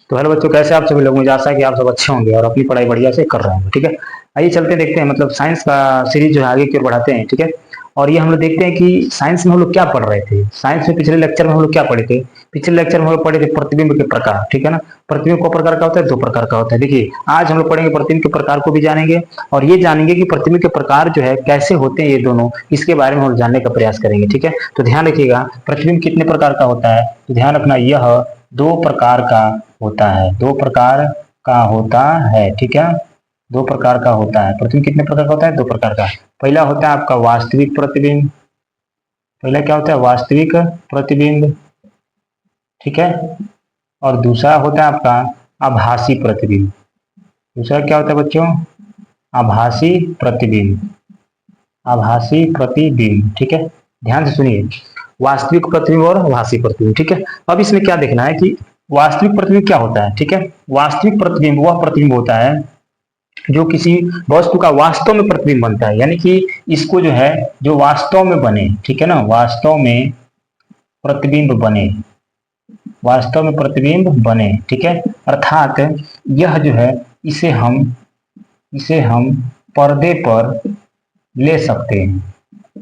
तो हेलो बच्चों, कैसे आप सभी लोग? मुझे आशा है कि आप सब अच्छे होंगे और अपनी पढ़ाई बढ़िया से कर रहे होंगे। ठीक है, आइए चलते देखते हैं, मतलब साइंस का सीरीज जो है आगे की ओर बढ़ाते हैं। ठीक है, और ये हम लोग देखते हैं कि साइंस में हम लोग क्या पढ़ रहे थे। साइंस में पिछले लेक्चर में हम लोग क्या पढ़े थे? पिछले लेक्चर में हम लोग पढ़े थे प्रतिबिंब के प्रकार। ठीक है ना, प्रतिबिंब को प्रकार का होता है, दो प्रकार का होता है। देखिए, आज हम लोग पढ़ेंगे प्रतिबिंब के प्रकार को भी जानेंगे, और ये जानेंगे कि प्रतिबिंब के प्रकार जो है कैसे होते हैं ये दोनों, इसके बारे में हम लोग जानने का प्रयास करेंगे। ठीक है, तो ध्यान रखिएगा, प्रतिबिंब कितने प्रकार का होता है, तो ध्यान रखना, यह दो प्रकार का होता है। दो प्रकार का होता है। ठीक है, दो प्रकार का होता है। प्रतिबिंब कितने प्रकार का होता है? दो प्रकार का। पहला होता है आपका वास्तविक प्रतिबिंब। पहला क्या होता है? वास्तविक प्रतिबिंब। ठीक है, और दूसरा होता है आपका आभासी प्रतिबिंब। दूसरा क्या होता है बच्चों? आभासी प्रतिबिंब। आभासी प्रतिबिंब। ठीक है, ध्यान से सुनिए, वास्तविक प्रतिबिंब और आभासी प्रतिबिंब। ठीक है, अब इसमें क्या देखना है कि वास्तविक प्रतिबिंब क्या होता है। ठीक है, वास्तविक प्रतिबिंब वह प्रतिबिंब होता है जो किसी वस्तु का वास्तव में प्रतिबिंब बनता है, यानी कि इसको जो है, जो वास्तव में बने। ठीक है ना, वास्तव में प्रतिबिंब बने, वास्तव में प्रतिबिंब बने। ठीक है, अर्थात यह जो है, इसे हम पर्दे पर ले सकते हैं।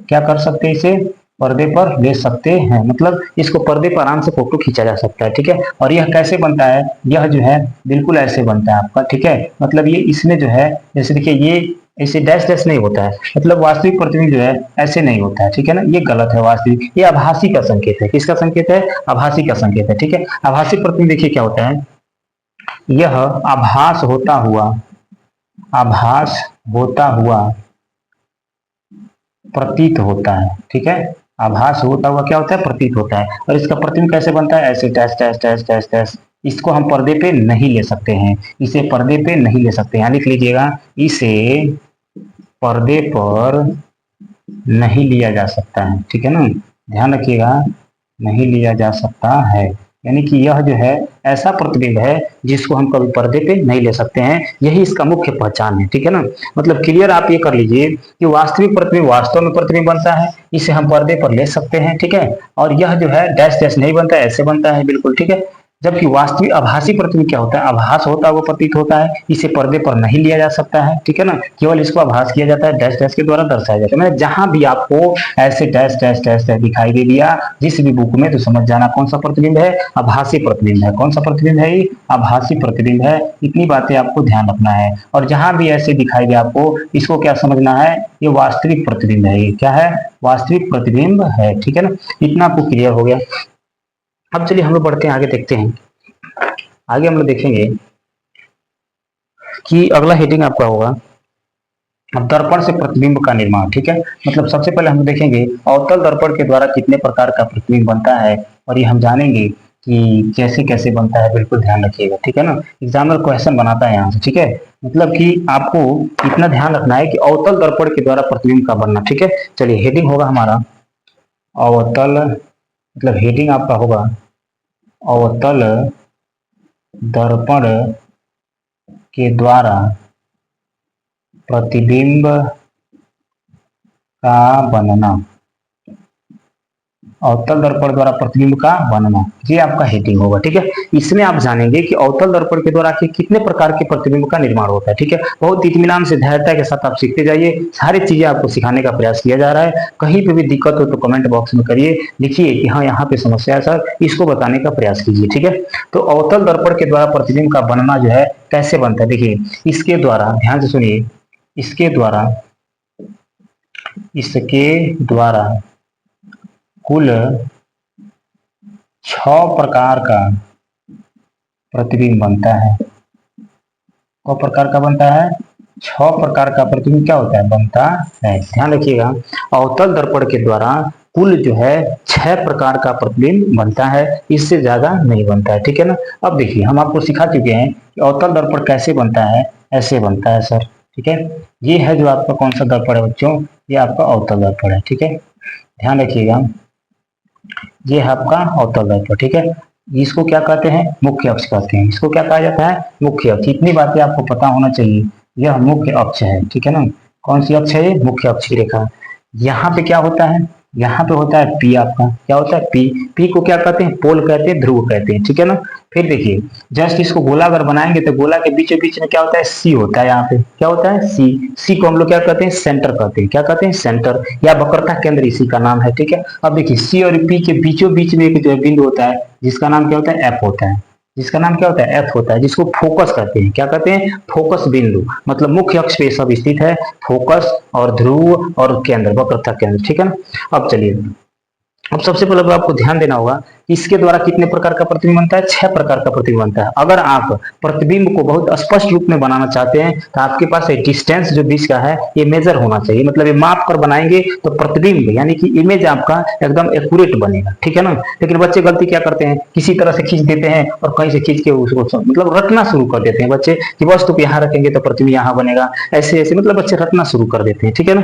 क्या कर सकते हैं? इसे पर्दे पर ले सकते हैं, मतलब इसको पर्दे पर आराम से फोटो खींचा जा सकता है। ठीक है, और यह कैसे बनता है? यह जो है बिल्कुल ऐसे बनता है आपका। ठीक है, मतलब ये इसमें जो है, जैसे देखिए, ये ऐसे डैश डैश नहीं होता है, मतलब वास्तविक प्रतिबिंब जो है ऐसे नहीं होता है। ठीक है ना, ये गलत है। वास्तविक ये आभासी का संकेत है। किसका संकेत है? आभासी का संकेत है। ठीक है, आभासी प्रतिबिंब देखिए क्या होता है, यह आभास होता हुआ प्रतीत होता है। ठीक है, आभास होता हुआ क्या होता है? प्रतीत होता है। और इसका प्रतिबिंब कैसे बनता है? ऐसे dash dash dash dash dash. इसको हम पर्दे पे नहीं ले सकते हैं, इसे पर्दे पे नहीं ले सकते। यहाँ लिख लीजिएगा, इसे पर्दे पर नहीं लिया जा सकता है। ठीक है ना, ध्यान रखिएगा, नहीं लिया जा सकता है, यानी कि यह जो है ऐसा प्रतिबिंब है जिसको हम कभी पर्दे पे नहीं ले सकते हैं। यही इसका मुख्य पहचान है। ठीक है ना, मतलब क्लियर आप ये कर लीजिए कि वास्तविक प्रतिबिंब वास्तव में प्रतिबिंब बनता है, इसे हम पर्दे पर ले सकते हैं। ठीक है, और यह जो है डैश डैश नहीं बनता है, ऐसे बनता है बिल्कुल। ठीक है, जबकि वास्तविक आभासी प्रतिबिंब क्या होता है? आभास होता है वो प्रतीत होता है, इसे पर्दे पर नहीं लिया जा सकता है। ठीक है ना, केवल इसको आभास किया जाता है, डैश डैश के द्वारा दर्शाया जाता है। मैंने जहां भी आपको ऐसे डैश डैश डैश डैश दिखाई दे दिया जिस भी बुक में, तो समझ जाना कौन सा प्रतिबिंब है? आभासी प्रतिबिंब है। कौन सा प्रतिबिंब है? ये आभासी प्रतिबिंब है। इतनी बातें आपको ध्यान रखना है। और जहां भी ऐसे दिखाई दे आपको, इसको क्या समझना है? ये वास्तविक प्रतिबिंब है। ये क्या है? वास्तविक प्रतिबिंब है। ठीक है ना, इतना आपको क्लियर हो गया। अब चलिए हम लोग बढ़ते हैं आगे, देखते हैं। आगे हम लोग देखेंगे कि अगला हेडिंग आपका होगा अब दर्पण से प्रतिबिंब का निर्माण। ठीक है, मतलब सबसे पहले हम देखेंगे अवतल दर्पण के द्वारा कितने प्रकार का प्रतिबिंब बनता है, और ये हम जानेंगे कि कैसे कैसे बनता है। बिल्कुल ध्यान रखिएगा। ठीक है ना, एग्जामिनर क्वेश्चन बनाता है यहाँ से। ठीक है, मतलब कि आपको इतना ध्यान रखना है कि अवतल दर्पण के द्वारा प्रतिबिंब का बनना। ठीक है, चलिए हेडिंग होगा हमारा अवतल, मतलब हेडिंग आपका होगा अवतल दर्पण के द्वारा प्रतिबिंब का बनना। अवतल दर्पण द्वारा प्रतिबिंब का बनना, ये आपका हेडिंग होगा। ठीक है, इसमें आप जानेंगे कि अवतल दर्पण के द्वारा कितने प्रकार के प्रतिबिंब का निर्माण होता है। ठीक है, बहुत इत्मीनान से, धैर्यता के साथ आप सीखते जाइए। सारी चीजें आपको सिखाने का प्रयास किया जा रहा है। कहीं पे भी दिक्कत हो तो कमेंट बॉक्स में करिए, लिखिए कि हाँ यहाँ पे समस्या है सर, इसको बताने का प्रयास कीजिए। ठीक है, तो अवतल दर्पण के द्वारा प्रतिबिंब का बनना जो है कैसे बनता है, देखिए इसके द्वारा, ध्यान से सुनिए, इसके द्वारा कुल 6 प्रकार का प्रतिबिंब बनता है। कौ प्रकार का बनता है? 6 प्रकार का प्रतिबिंब क्या होता है? बनता है। ध्यान रखिएगा, अवतल दर्पण के द्वारा कुल जो है 6 प्रकार का प्रतिबिंब बनता है, इससे ज्यादा नहीं बनता है। ठीक है ना, अब देखिए हम आपको सिखा चुके हैं कि अवतल दर्पण कैसे बनता है। ऐसे बनता है सर। ठीक है, ये है जो आपका कौन सा दर्पण है बच्चों? ये आपका अवतल दर्पण है। ठीक है, ध्यान रखिएगा, ये है आपका अवतल दर्पण। ठीक है, इसको क्या कहते हैं? मुख्य अक्ष कहते हैं। इसको क्या कहा जाता है? मुख्य अक्ष। इतनी बातें आपको पता होना चाहिए, यह मुख्य अक्ष है। ठीक है ना, कौन सी अक्ष है? ये मुख्य अक्ष की रेखा। यहाँ पे क्या होता है? यहाँ पे होता है पी, आपका क्या होता है पी। पी को क्या कहते हैं, पोल कहते हैं, ध्रुव कहते हैं, ठीक है ना। फिर देखिए जस्ट इसको गोला अगर बनाएंगे तो गोला के बीचों बीच में क्या होता है, सी होता है। यहाँ पे क्या होता है, सी। सी को हम लोग क्या कहते हैं, सेंटर कहते हैं। क्या कहते हैं, सेंटर या वक्रता केंद्र इसी का नाम है, ठीक है। अब देखिए सी और पी के बीचों बीच में एक जो है बिंदु होता है जिसका नाम क्या होता है, एफ होता है। जिसका नाम क्या होता है, एफ होता है, जिसको फोकस कहते हैं। क्या कहते हैं, फोकस बिंदु। मतलब मुख्य अक्ष पे सब स्थित है, फोकस और ध्रुव और केंद्र, वक्रता केंद्र, ठीक है ना। अब चलिए, अब सबसे पहले तो आपको ध्यान देना होगा कि इसके द्वारा कितने प्रकार का प्रतिबिंब बनता है, 6 प्रकार का प्रतिबिंब बनता है। अगर आप प्रतिबिंब को बहुत स्पष्ट रूप में बनाना चाहते हैं तो आपके पास डिस्टेंस जो बीच का है ये मेजर होना चाहिए, मतलब ये माप कर बनाएंगे तो प्रतिबिंब यानी कि इमेज आपका एकदम एक्यूरेट बनेगा, ठीक है ना। लेकिन बच्चे गलती क्या करते हैं, किसी तरह से खींच देते हैं और कहीं से खींच के उसको मतलब रटना शुरू कर देते हैं बच्चे कि वस्तु को यहाँ रखेंगे तो प्रतिबिंब यहाँ बनेगा, ऐसे ऐसे मतलब बच्चे रटना शुरू कर देते हैं, ठीक है ना।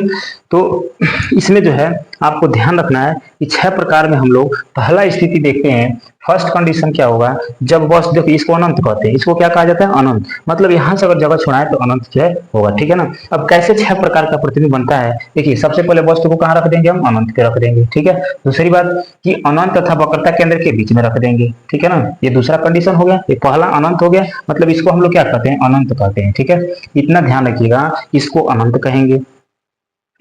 तो इसमें जो है आपको ध्यान रखना है कि 6 प्रकार में हम लोग पहला स्थिति देखते हैं। फर्स्ट कंडीशन क्या होगा, जब वस्तु, देखिए इसको अनंत कहते हैं, इसको क्या कहा जाता है, अनंत। मतलब यहां से अगर जगह छोड़ाए तो अनंत जो है होगा, ठीक है ना। अब कैसे 6 प्रकार का प्रतिबिंब बनता है, देखिए सबसे पहले वस्तु को कहाँ रख देंगे, हम अनंत पे रख देंगे, ठीक है। दूसरी बात कि अनंत तथा वक्रता केंद्र के बीच में रख देंगे, ठीक है ना। ये दूसरा कंडीशन हो गया, ये पहला अनंत हो गया, मतलब इसको हम लोग क्या कहते हैं, अनंत कहते हैं, ठीक है। इतना ध्यान रखिएगा, इसको अनंत कहेंगे।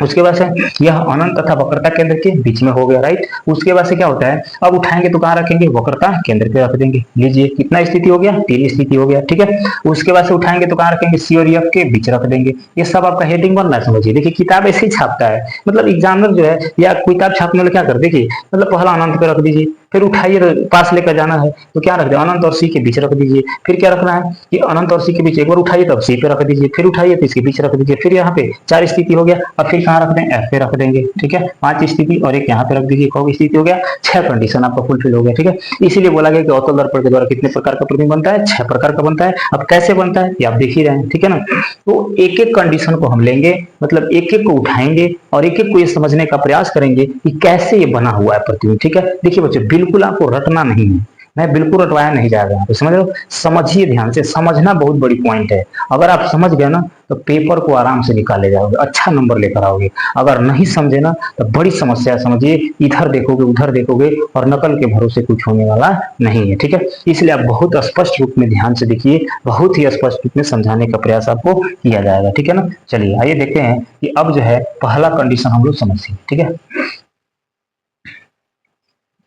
उसके बाद से यह अनंत तथा वक्रता केंद्र के बीच में हो गया, राइट। उसके बाद से क्या होता है, अब उठाएंगे तो कहाँ रखेंगे, वक्रता केंद्र पे रख देंगे। लीजिए कितना स्थिति हो गया, 3 स्थिति हो गया, ठीक है। उसके बाद से उठाएंगे तो कहाँ रखेंगे, सी और एफ के बीच रख देंगे। ये सब आपका हेडिंग बन रहा है, समझिए। देखिए किताब ऐसे ही छापता है, मतलब एग्जामिनर जो है या किताब छापने वाले क्या कर, देखिए मतलब पहला अनंत पे रख दीजिए, फिर उठाइए पास लेकर जाना है तो क्या रख दे, अनंत और सी के बीच रख दीजिए। फिर क्या रखना है कि अनंत और सी के बीच एक बार उठाइए तब सी पे रख दीजिए, फिर उठाइए तो इसके बीच रख दीजिए। फिर यहाँ पे 4 स्थिति हो गया, अब फिर कहाँ रख दें, एफ पे रख देंगे, ठीक है। 5 स्थिति और एक यहाँ पे रख दीजिए, कौन स्थिति हो गया, 6 कंडीशन आपका फुलफिल हो गया, ठीक है। इसीलिए बोला गया कि अवतल दर्पण के द्वारा कितने प्रकार का प्रतिबिंब बनता है, 6 प्रकार का बनता है। अब कैसे बनता है ये आप देख ही रहे हैं, ठीक है ना। तो एक एक कंडीशन को हम लेंगे, मतलब एक एक को उठाएंगे और एक एक को ये समझने का प्रयास करेंगे कि कैसे ये बना हुआ है प्रतिबिंब, ठीक है। देखिए बच्चों बिल्कुल आपको रटना नहीं है, मैं बिल्कुल रटवाया नहीं जाएगा यहाँ पे, समझ लो, समझिए ध्यान से, समझना बहुत बड़ी पॉइंट है। अगर आप समझ गए ना तो पेपर को आराम से निकाले जाओगे, अच्छा नंबर लेकर आओगे। अगर नहीं समझे ना तो बड़ी समस्या है, समझिए, इधर देखोगे उधर देखोगे और नकल के भरोसे कुछ होने वाला नहीं है, ठीक है। इसलिए आप बहुत स्पष्ट रूप में ध्यान से देखिए, बहुत ही स्पष्ट रूप में समझाने का प्रयास आपको किया जाएगा, ठीक है ना। चलिए आइए देखते हैं कि अब जो है पहला कंडीशन हम लोग समझिए, ठीक है।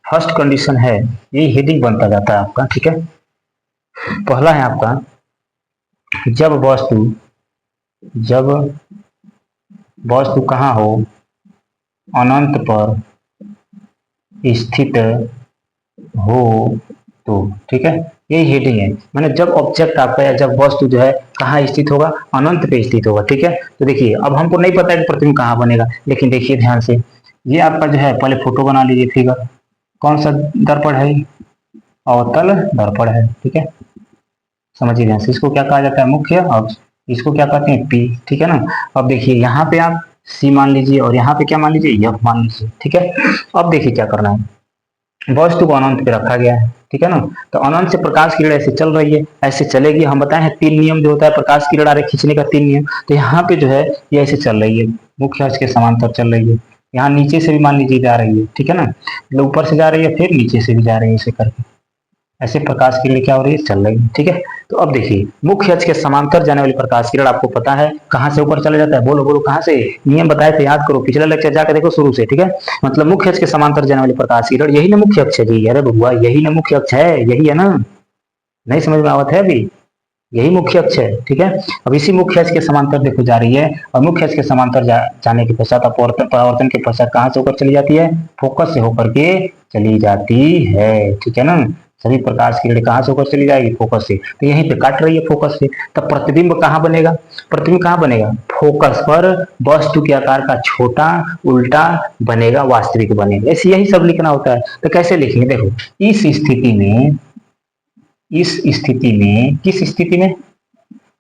फर्स्ट कंडीशन है, ये हेडिंग बनता जाता है आपका, ठीक है। पहला है आपका, जब वस्तु कहाँ हो, अनंत पर स्थित हो तो, ठीक है। यही हेडिंग है, मैंने जब ऑब्जेक्ट आपका या जब वस्तु जो है कहाँ स्थित होगा, अनंत पे स्थित होगा, ठीक है। तो देखिए अब हमको नहीं पता है कि प्रतिबिंब कहाँ बनेगा, लेकिन देखिए ध्यान से, ये आपका जो है पहले फोटो बना लीजिए, फिगर, कौन सा दर्पण है, अवतल दर्पण है, ठीक है। समझिए ध्यान से, इसको क्या कहा जाता है, मुख्य अक्ष, इसको क्या कहते हैं, पी, ठीक है ना। अब देखिए यहाँ पे आप सी मान लीजिए और यहाँ पे क्या मान लीजिए, एफ मान लीजिए, ठीक है। अब देखिए क्या करना है, वस्तु को अनंत पे रखा गया है, ठीक है ना। तो अनंत से प्रकाश किरण ऐसे चल रही है, ऐसे चलेगी, हम बताए हैं 3 नियम जो होता है प्रकाश किरण आ रही खींचने का, 3 नियम। तो यहाँ पे जो है ये ऐसे चल रही है, मुख्य अक्ष के समांतर चल रही है। यहाँ नीचे से भी मान लीजिए जा रही है, ठीक है ना, मतलब ऊपर से जा रही है फिर नीचे से भी जा रही है, ऐसे करके ऐसे प्रकाश किरण क्या हो रही है, चल रही है, ठीक है। तो अब देखिए मुख्य अक्ष के समांतर जाने वाली प्रकाश किरण आपको पता है कहां से ऊपर चला जाता है, बोलो बोलो कहां से, नियम बताए थे, याद करो, पिछला लेक्चर जाकर देखो शुरू से, ठीक है। मतलब मुख्य अक्ष के समांतर जाने वाली प्रकाश किरण, यही ना मुख्य अक्ष है जी, अरे बबुआ यही ना मुख्य अक्ष है, यही है ना, नहीं समझ में आवत है अभी, यही मुख्य अक्ष है, ठीक है। अब इसी मुख्य अक्ष के समांतर देखो जा रही है, और मुख्य अक्ष के समांतर जाने के पश्चात परावर्तन के पश्चात कहां से होकर चली जाती है, फोकस से होकर के चली जाती है, ठीक है ना। सभी प्रकाश की किरण कहां से होकर चली जाएगी, फोकस से, तो यहीं पे काट रही है फोकस से। तब प्रतिबिंब कहां बनेगा, प्रतिबिंब कहां बनेगा, फोकस पर वस्तु के आकार का छोटा उल्टा बनेगा, वास्तविक बनेगा, ऐसे यही सब लिखना होता है। तो कैसे लिखेंगे, देखो किस स्थिति में,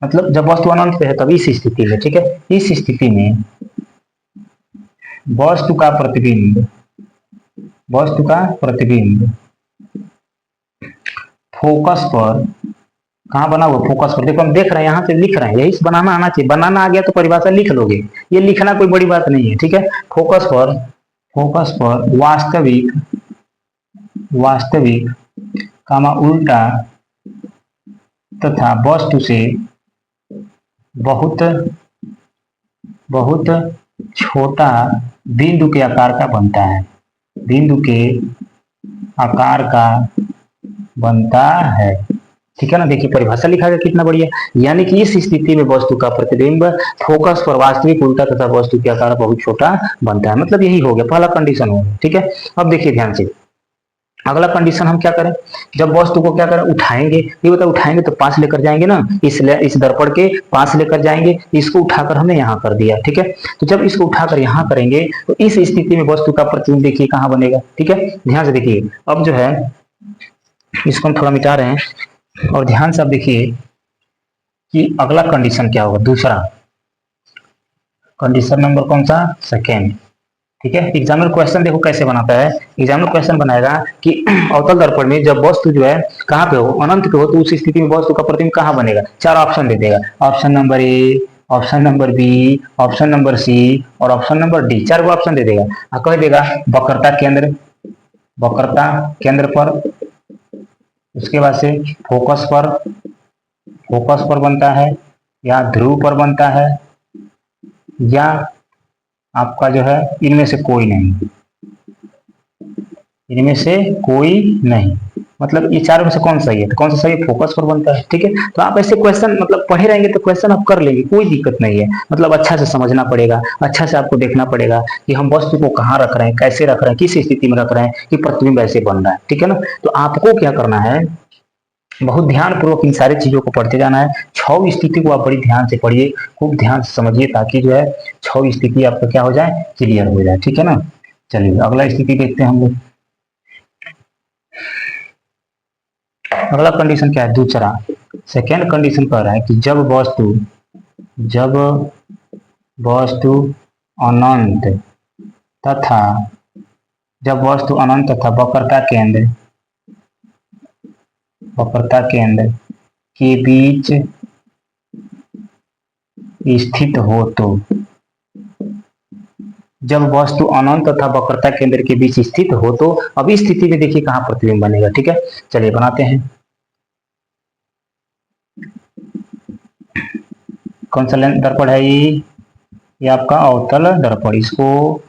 मतलब जब वस्तु अनंत पे है तब इस स्थिति में, ठीक है। इस स्थिति में वस्तु का प्रतिबिंब फोकस पर कहाँ बना हुआ, फोकस पर, देखो हम देख रहे हैं, यहाँ से लिख रहे हैं, यही बनाना आना चाहिए, बनाना आ गया तो परिभाषा लिख लोगे, ये लिखना कोई बड़ी बात नहीं है, ठीक है। फोकस पर फोकस पर वास्तविक वास्तविक कामा उल्टा तथा वस्तु से बहुत बहुत छोटा बिंदु के आकार का बनता है, बिंदु के आकार का बनता है। ठीक है ना, देखिए परिभाषा लिखा गया कितना बढ़िया, यानी कि इस स्थिति में वस्तु का प्रतिबिंब फोकस पर वास्तविक उल्टा तथा वस्तु के आकार बहुत छोटा बनता है। मतलब यही हो गया, पहला कंडीशन हो गया। ठीक है, अब देखिए ध्यान से अगला कंडीशन हम क्या करें, जब वस्तु को क्या करें उठाएंगे, ये बता उठाएंगे तो पास लेकर जाएंगे ना, इस दर्पण के पास लेकर जाएंगे, इसको उठाकर हमने यहाँ कर दिया। ठीक है, तो जब इसको उठाकर यहाँ करेंगे तो इस स्थिति में वस्तु का प्रतिबिंब देखिए कहाँ बनेगा। ठीक है, ध्यान से देखिए, अब जो है इसको हम थोड़ा मिटा रहे हैं और ध्यान से अब देखिए कि अगला कंडीशन क्या होगा, दूसरा कंडीशन नंबर कौन सा, सेकेंड। ठीक है, एग्जामिनर क्वेश्चन देखो कैसे बनाता है, एग्जामिनर क्वेश्चन बनाएगा कि अवतल दर्पण में जब वस्तु जो है कहाँ पे हो, अनंत पे हो, तो उस स्थिति में वस्तु का प्रतिबिंब कहाँ बनेगा। चार ऑप्शन दे देगा, option number A, option number B, option number C और ऑप्शन नंबर डी, चार को ऑप्शन दे देगा और कह देगा वक्रता केंद्र, वक्रता केंद्र पर, उसके बाद से फोकस पर, फोकस पर बनता है या ध्रुव पर बनता है या आपका जो है इनमें से कोई नहीं, इनमें से कोई नहीं, मतलब ये चारों में से कौन सही है, तो कौन सा सही है, फोकस पर बनता है। ठीक है, तो आप ऐसे क्वेश्चन मतलब पढ़े रहेंगे तो क्वेश्चन आप कर लेंगे, कोई दिक्कत नहीं है। मतलब अच्छा से समझना पड़ेगा, अच्छा से आपको देखना पड़ेगा कि हम वस्तु को कहाँ रख रहे हैं, कैसे रख रहे हैं, किस स्थिति में रख रहे हैं कि प्रतिबिंब ऐसे बन रहा है। ठीक है ना, तो आपको क्या करना है, बहुत ध्यान पूर्वक इन सारी चीजों को पढ़ते जाना है। 6 स्थिति को आप बड़ी ध्यान से पढ़िए, खूब ध्यान से समझिए, ताकि जो है 6 स्थिति आपका क्या हो जाए, क्लियर हो जाए। ठीक है ना, चलिए अगला स्थिति देखते हैं हम लोग। अगला कंडीशन क्या है, दूसरा सेकेंड कंडीशन कह रहा है कि जब वस्तु अनंत तथा जब वस्तु अनंत तथा वक्रता केंद्र के बीच स्थित हो, तो जब वस्तु अनंत तथा वक्रता केंद्र के बीच स्थित हो तो अब इस स्थिति में देखिए कहां प्रतिबिंब बनेगा। ठीक है, चलिए बनाते हैं। कौन सा दर्पण है ये आपका अवतल दर्पण, इसको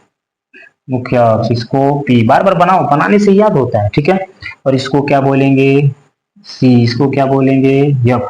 मुख्य अक्ष, इसको पी, बार बार बनाओ, बनाने से याद होता है। ठीक है, और इसको क्या बोलेंगे, सी, इसको क्या बोलेंगे, यफ,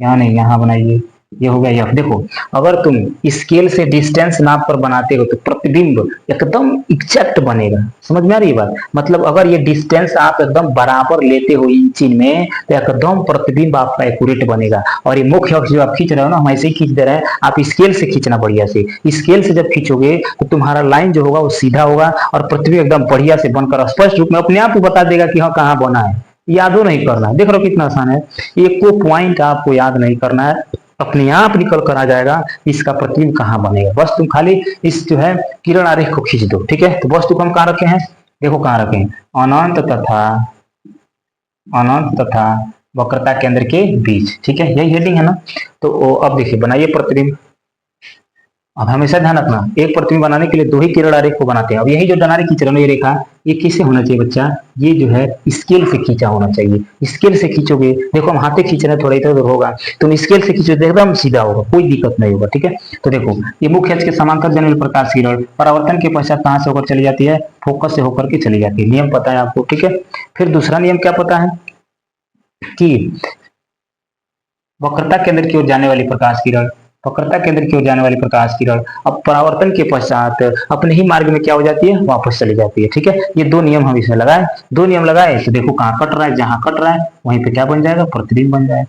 यहाँ नहीं यहाँ बनाइए, ये हो गया यफ। देखो अगर तुम स्केल से डिस्टेंस नाप पर बनाते हो तो प्रतिबिंब एकदम एग्जैक्ट बनेगा, समझ में आ रही है बात, मतलब अगर ये डिस्टेंस आप एकदम बराबर लेते हो इंच में तो एकदम प्रतिबिंब आपका एक्यूरेट बनेगा। और ये मुख्य अक्ष जो आप खींच रहे हो ना, हम ऐसे ही खींच दे रहे हैं, आप स्केल से खींचना बढ़िया से, स्केल से जब खींचोगे तो तुम्हारा लाइन जो होगा वो सीधा होगा और प्रतिबिंब एकदम बढ़िया से बनकर स्पष्ट रूप में अपने आप ही बता देगा कि हाँ कहाँ बना है, यादो नहीं करना है। देख रहे हो कितना आसान है, एक को पॉइंट आपको याद नहीं करना है, अपने आप निकल कर आ जाएगा इसका प्रतिबिंब कहाँ बनेगा। बस तुम खाली इस जो है किरण आरेख को खींच दो। ठीक है, तो वस्तु को हम कहाँ रखे हैं, देखो कहाँ रखे हैं, अनंत तथा वक्रता केंद्र के बीच। ठीक है, यही हेडिंग है ना, तो अब देखिए बनाइए प्रतिबिंब। अब हमेशा ध्यान रखना, एक प्रतिबिंब बनाने के लिए 2 ही किरण आरेख को बनाते हैं। अब यही जो डनारे खींच रहे हो ये रेखा, ये किससे होना चाहिए बच्चा, ये जो है स्केल से खींचा होना चाहिए। स्केल से खींचोगे, देखो हम हाथे खींच रहे हैं, थोड़ा इधर उधर होगा, तुम स्केल से खींचोगे एकदम सीधा होगा, कोई दिक्कत नहीं होगा। ठीक है, तो देखो ये मुख्य अक्ष के समांतर जन्य प्रकाश किरण परावर्तन के पश्चात कहां से होकर चली जाती है, फोकस से होकर के चली जाती है, नियम पता है आपको। ठीक है, फिर दूसरा नियम क्या पता है कि वक्रता केंद्र की ओर जाने वाली प्रकाश किरण, वक्रता केंद्र की ओर जाने वाली प्रकाश किरण अब परावर्तन के पश्चात अपने ही मार्ग में क्या हो जाती है, वापस चली जाती है। ठीक है, ये 2 नियम हम इसमें लगाए, 2 नियम लगाए तो देखो कहाँ कट रहा है, जहां कट रहा है वहीं पे क्या बन जाएगा, प्रतिबिंब बन जाएगा।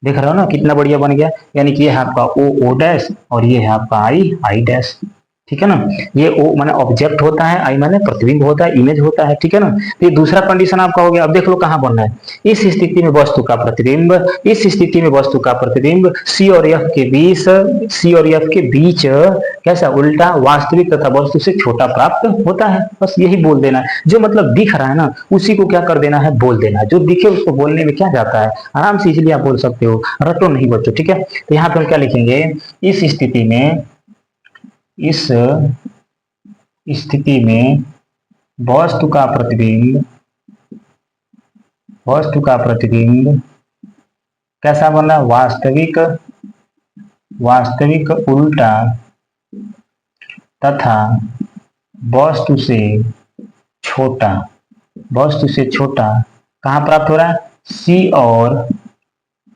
देख रहे हो ना कितना बढ़िया बन गया, यानी कि ये है आपका ओ डैश और ये है आपका आई डैश। ठीक है ना, ये ओ माने ऑब्जेक्ट होता है, आई माने प्रतिबिंब होता है, इमेज होता है। ठीक है ना, तो ये दूसरा कंडीशन आपका हो गया। अब देख लो कहां बनना है, इस स्थिति में वस्तु का प्रतिबिंब, इस स्थिति में वस्तु का प्रतिबिंब सी और एफ के बीच कैसा उल्टा वास्तविक तथा वस्तु से छोटा प्राप्त होता है। बस यही बोल देना है, जो मतलब दिख रहा है ना उसी को क्या कर देना है, बोल देना है। जो दिखे उसको बोलने में क्या जाता है, आराम से इजिली आप बोल सकते हो, रटो नहीं बच्चों। ठीक है, तो यहाँ पे हम क्या लिखेंगे, इस स्थिति में वस्तु का प्रतिबिंब कैसा बना? वास्तविक उल्टा तथा वस्तु से छोटा कहाँ प्राप्त हो रहा है? सी और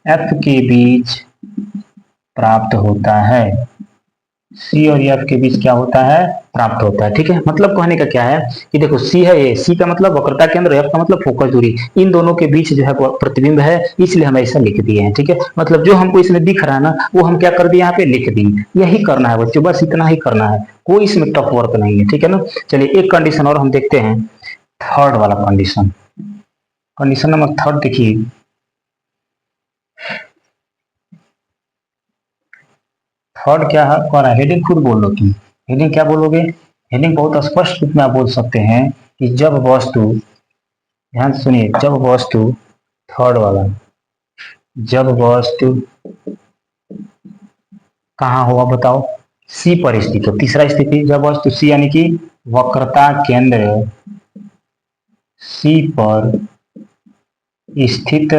एफ के बीच प्राप्त होता है। सी और एफ के बीच क्या होता है? प्राप्त होता है। ठीक है, मतलब कहने का क्या है कि देखो सी है, ये सी का मतलब वक्रता केंद्र, एफ का मतलब फोकस दूरी, इन दोनों के बीच जो है प्रतिबिंब है, इसलिए हम ऐसा लिख दिए हैं। ठीक है, मतलब जो हमको इसमें दिख रहा है ना, वो हम क्या कर दिए यहाँ पे लिख दिए। यही करना है बच्चों, बस इतना ही करना है, कोई इसमें टफ वर्क नहीं है। ठीक है ना, चलिए एक कंडीशन और हम देखते हैं, थर्ड वाला कंडीशन नंबर थर्ड देखिए। थर्ड क्या है कह रहा है? हेडिंग खुद बोल लो तुम। हेडिंग क्या बोलोगे? हेडिंग बहुत स्पष्ट रूप में आप बोल सकते हैं कि जब वस्तु, ध्यान से सुनिए, जब वस्तु, थर्ड वाला, जब वस्तु कहाँ होगा बताओ? सी पर स्थित हो। तीसरा स्थिति, जब वस्तु सी यानी कि वक्रता केंद्र सी पर स्थित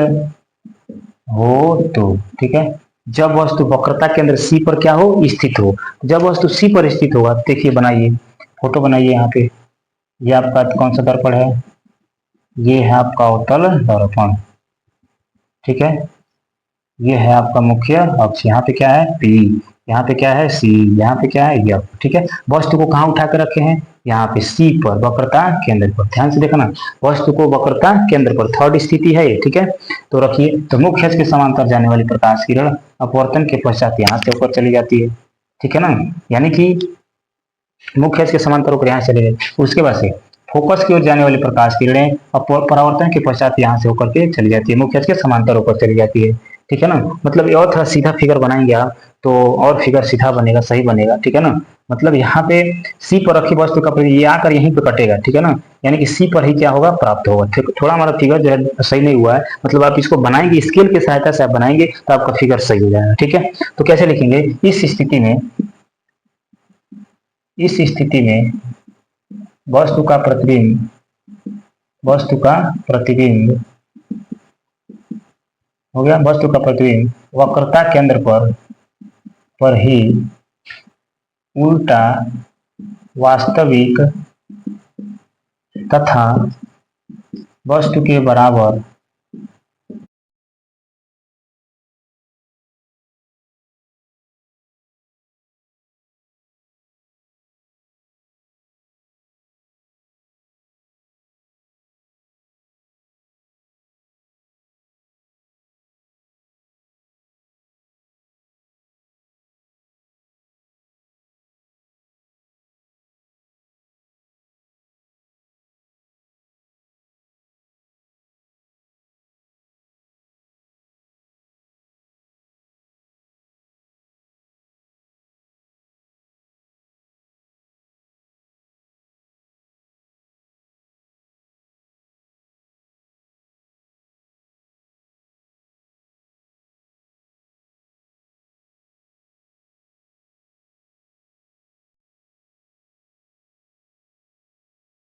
हो तो, ठीक है, जब वस्तु वक्रता केंद्र सी पर क्या हो? स्थित हो। जब वस्तु सी पर स्थित होगा, देखिए बनाइए, फोटो बनाइए यहाँ पे। ये आपका कौन सा दर्पण है? ये है आपका उत्तल दर्पण। ठीक है, ये है आपका मुख्य अक्ष। यहाँ पे क्या है? पी, यहाँ पे क्या है? सी, यहाँ पे क्या है? एफ। ठीक है, वस्तु को कहाँ उठा कर रखे हैं? यहाँ पे सी पर, वक्रता केंद्र पर। ध्यान से देखना, वस्तु को वक्रता केंद्र पर, थर्ड स्थिति है ये। ठीक है, तो रखिए, तो मुख्य अक्ष के समांतर जाने वाली प्रकाश किरण अपवर्तन के पश्चात यहाँ से ऊपर चली जाती है। ठीक है ना, यानी कि मुख्य अक्ष के समांतर होकर यहाँ चले गए, उसके बाद से फोकस की ओर जाने वाली प्रकाश किरणें परावर्तन के पश्चात यहाँ से होकर के चली जाती है, मुख्य अक्ष के समांतर होकर चली जाती है। ठीक है ना, मतलब ये और थोड़ा सीधा फिगर बनाएंगे आप तो और फिगर सीधा बनेगा, सही बनेगा। ठीक है ना, मतलब यहाँ पे सी पर रखी वस्तु का ये आकर यहीं पे कटेगा। ठीक है ना, यानी कि सी पर ही क्या होगा? प्राप्त होगा। ठीक, थोड़ा हमारा फिगर जो है सही नहीं हुआ है, मतलब आप इसको बनाएंगे, स्केल की सहायता से आप बनाएंगे तो आपका फिगर सही हो जाएगा। ठीक है, तो कैसे लिखेंगे? इस स्थिति में वस्तु का प्रतिबिंब हो गया, वस्तु का प्रतिबिंब वक्रता केंद्र पर ही उल्टा वास्तविक तथा वस्तु के बराबर